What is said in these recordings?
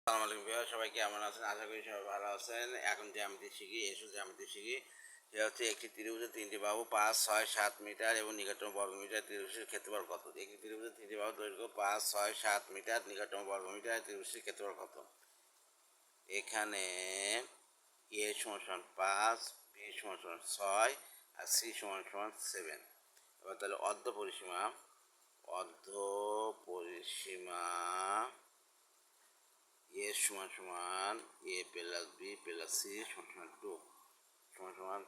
আসসালামু আলাইকুম ভিউয়ার, সবাই কেমন আছেন? আশা করি সবাই ভালো আছেন। এখন জ্যামিতি শিখি, জ্যামিতি শিখি। সেটা হচ্ছে একটি ত্রিভুজের তিনটি বাহু 5, 6, 7 মিটার এবং নিকটতম বর্গমিটার। ত্রিভুজের ক্ষেত্রফল কত? একটি ত্রিভুজের তিনটি বাহু দৈর্ঘ্য 5, 6, 7 মিটার, নিকটতম বর্গমিটার। ত্রিভুজের ক্ষেত্রফল কত? এখানে এ সমান 5, বি সমান 6 আর সি সমান 7। এবার তাহলে অর্ধ পরিসীমা এ সমান এ প্লাস বি প্লাস সি সমান 2 সমান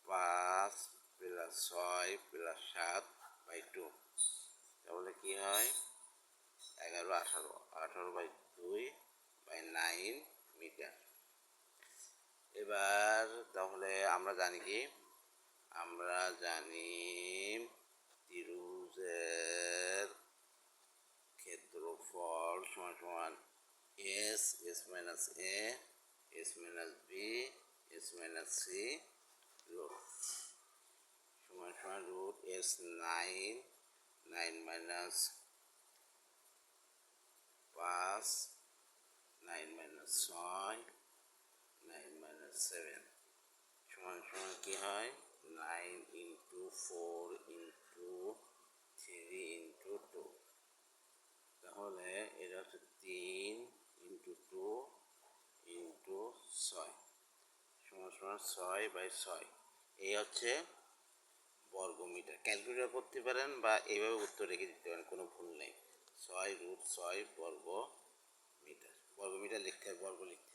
5 প্লাস 6 প্লাস 7/2। তাহলে কি হয়? 11, 18, 18/2/9 মিটার। এবার তাহলে আমরা জানি ত্রিভুজের ক্ষেত্রফল সমান S minus A, S minus B, S minus C root S 9, 9 minus 5, 9 minus 6, 9 minus 7 সমান কি হয়? 9 ইন্টু 4 ইন্টু 3 ইন্টু 2। তাহলে এটা হচ্ছে 3 ইন্টু 2 ইন্টু 6 সমান 6/6। এই হচ্ছে বর্গমিটার। ক্যালকুলেটর করতে পারেন বা এইভাবে উত্তর রেখে দিতে পারেন, কোনো ভুল নেই। 6 √6 বর্গমিটার লিখতে হবে, বর্গ লিখতে